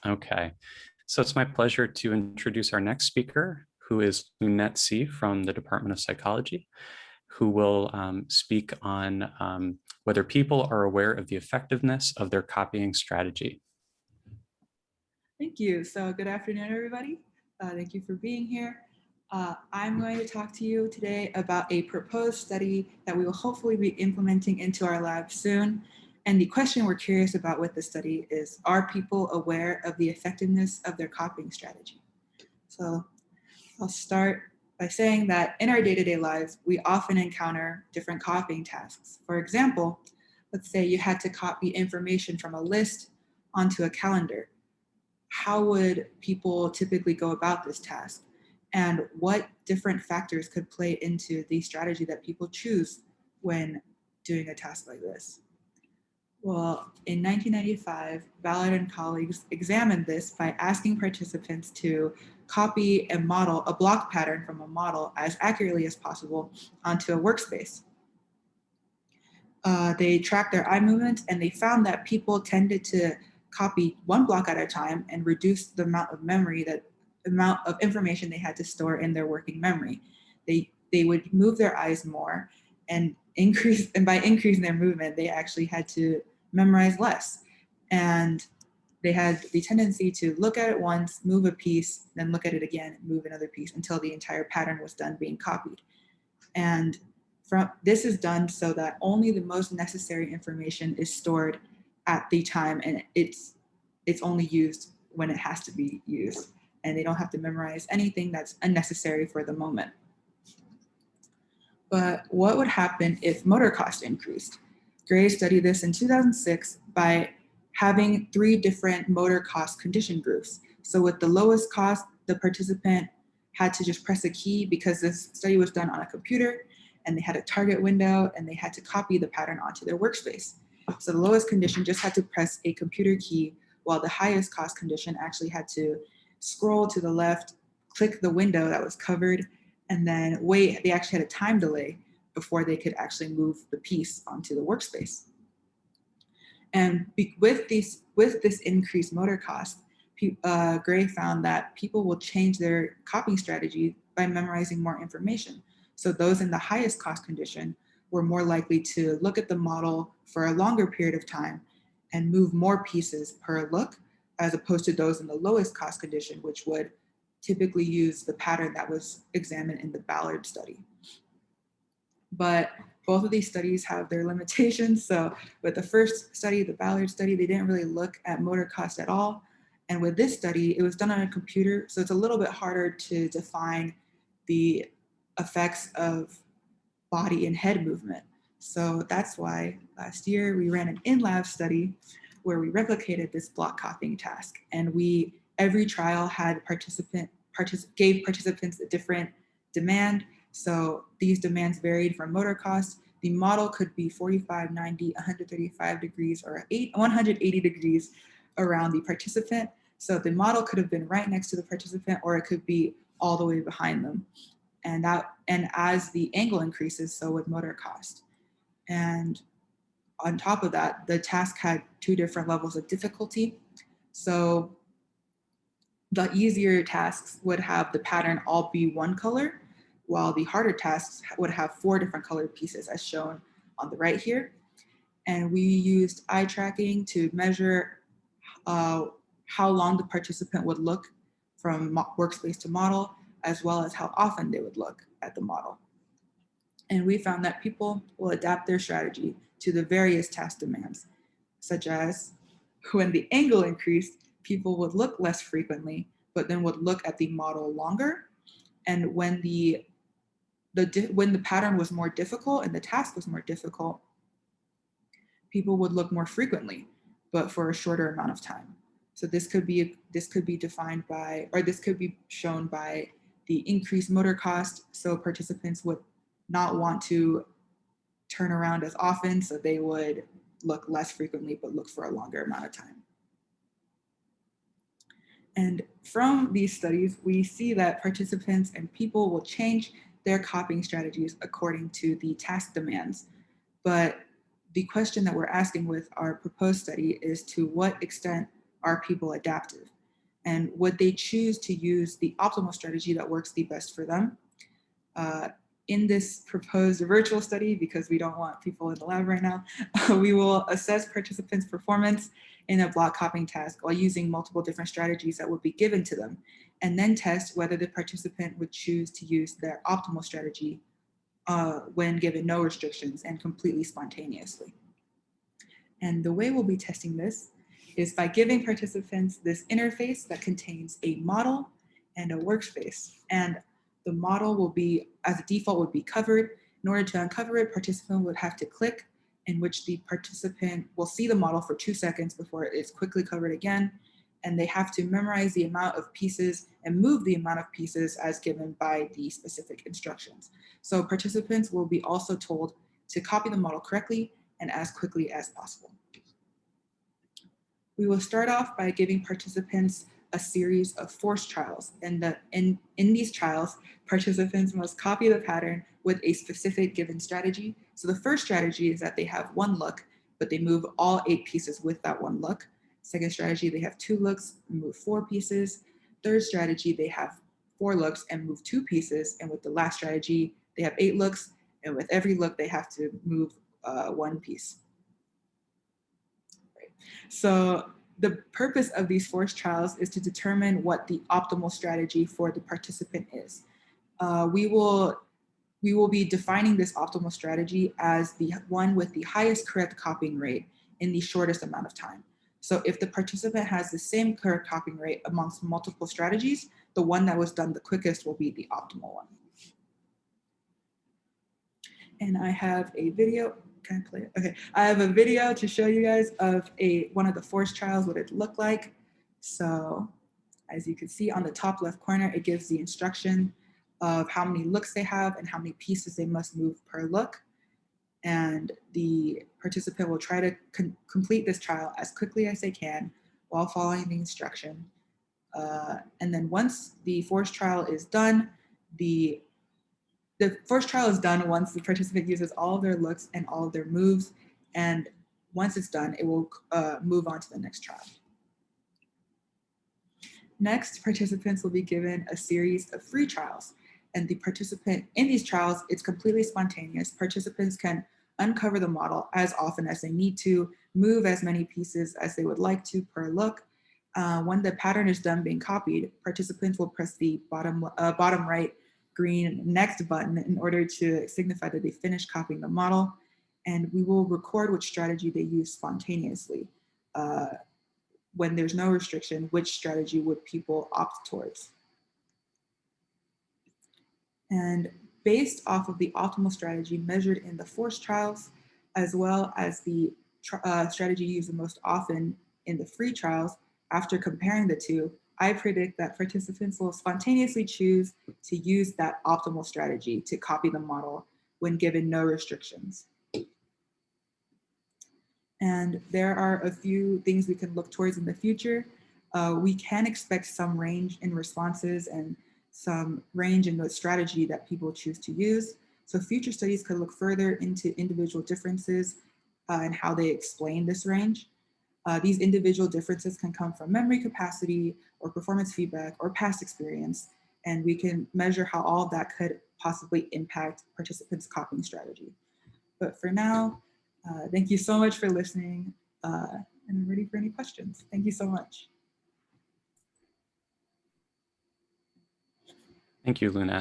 Okay, so it's my pleasure to introduce our next speaker, who is Lunette C. from the Department of Psychology, who will speak on whether people are aware of the effectiveness of their copying strategy. Thank you. So good afternoon, everybody. Thank you for being here. I'm going to talk to you today about a proposed study that we will hopefully be implementing into our lab soon. And the question we're curious about with the study is, are people aware of the effectiveness of their copying strategy? So I'll start by saying that in our day-to-day lives, we often encounter different copying tasks. For example, let's say you had to copy information from a list onto a calendar. How would people typically go about this task? And what different factors could play into the strategy that people choose when doing a task like this? Well, in 1995, Ballard and colleagues examined this by asking participants to copy and model a block pattern from a model as accurately as possible onto a workspace. They tracked their eye movements, and they found that people tended to copy one block at a time and reduce the amount of information they had to store in their working memory. They would move their eyes more and by increasing their movement, they actually had to memorize less. And they had the tendency to look at it once, move a piece, then look at it again, move another piece until the entire pattern was done being copied. And this is done so that only the most necessary information is stored at the time, and it's only used when it has to be used, and they don't have to memorize anything that's unnecessary for the moment. But what would happen if motor cost increased? Gray studied this in 2006 by having 3 different motor cost condition groups. So with the lowest cost, the participant had to just press a key because this study was done on a computer, and they had a target window, and they had to copy the pattern onto their workspace. So the lowest condition just had to press a computer key, while the highest cost condition actually had to scroll to the left, click the window that was covered, and then wait. They actually had a time delay before they could actually move the piece onto the workspace. And with this increased motor cost, Gray found that people will change their copying strategy by memorizing more information. So those in the highest cost condition were more likely to look at the model for a longer period of time and move more pieces per look, as opposed to those in the lowest cost condition, which would typically use the pattern that was examined in the Ballard study. But both of these studies have their limitations. So with the first study, the Ballard study, they didn't really look at motor cost at all. And with this study, it was done on a computer, so it's a little bit harder to define the effects of body and head movement. So that's why last year we ran an in-lab study where we replicated this block copying task. And every trial had gave participants a different demand. So these demands varied from motor cost. The model could be 45, 90, 135 degrees, or 180 degrees around the participant. So the model could have been right next to the participant, or it could be all the way behind them. And as the angle increases, so with motor cost. And on top of that, the task had 2 different levels of difficulty. So the easier tasks would have the pattern all be one color, while the harder tasks would have 4 different colored pieces, as shown on the right here. And we used eye tracking to measure how long the participant would look from workspace to model, as well as how often they would look at the model. And we found that people will adapt their strategy to the various task demands, such as when the angle increased, people would look less frequently, but then would look at the model longer. And when the pattern was more difficult and the task was more difficult, people would look more frequently, but for a shorter amount of time. So this could be defined by, or this could be shown by the increased motor cost. So participants would not want to turn around as often, so they would look less frequently, but look for a longer amount of time. And from these studies, we see that participants and people will change their copying strategies according to the task demands. But the question that we're asking with our proposed study is, to what extent are people adaptive? and would they choose to use the optimal strategy that works the best for them. In this proposed virtual study, because we don't want people in the lab right now, we will assess participants' performance in a block copying task while using multiple different strategies that will be given to them, and then test whether the participant would choose to use their optimal strategy when given no restrictions and completely spontaneously. And the way we'll be testing this is by giving participants this interface that contains a model and a workspace. And the model will be, as a default, would be covered. In order to uncover it, participant would have to click, in which the participant will see the model for 2 seconds before it's quickly covered again. And they have to memorize the amount of pieces and move the amount of pieces as given by the specific instructions. So participants will be also told to copy the model correctly and as quickly as possible. We will start off by giving participants a series of forced trials. And in these trials, participants must copy the pattern with a specific given strategy. So the first strategy is that they have 1 look, but they move all 8 pieces with that 1 look. Second strategy, they have 2 looks and move 4 pieces. Third strategy, they have 4 looks and move 2 pieces. And with the last strategy, they have 8 looks, and with every look, they have to move 1 piece. Right. So the purpose of these forced trials is to determine what the optimal strategy for the participant is. We will be defining this optimal strategy as the one with the highest correct copying rate in the shortest amount of time. So if the participant has the same correct copying rate amongst multiple strategies, the one that was done the quickest will be the optimal one. And I have a video. Can I play it? Okay, I have a video to show you guys of one of the forced trials, what it looked like. So as you can see on the top left corner, it gives the instruction of how many looks they have and how many pieces they must move per look. And the participant will try to complete this trial as quickly as they can while following the instruction. And then once the forced trial is done, the first trial is done once the participant uses all of their looks and all of their moves. And once it's done, it will move on to the next trial. Next, participants will be given a series of free trials. And the participant in these trials, it's completely spontaneous. Participants can uncover the model as often as they need to, move as many pieces as they would like to per look. When the pattern is done being copied, participants will press the bottom right green next button in order to signify that they finished copying the model. And we will record which strategy they use spontaneously. When there's no restriction, which strategy would people opt towards? And based off of the optimal strategy measured in the forced trials, as well as the strategy used the most often in the free trials, after comparing the two, I predict that participants will spontaneously choose to use that optimal strategy to copy the model when given no restrictions. And there are a few things we can look towards in the future. We can expect some range in responses and some range in the strategy that people choose to use. So future studies could look further into individual differences and how they explain this range. These individual differences can come from memory capacity or performance feedback or past experience, and we can measure how all of that could possibly impact participants' copying strategy. But for now, thank you so much for listening, and I'm ready for any questions. Thank you so much. Thank you, Lunette.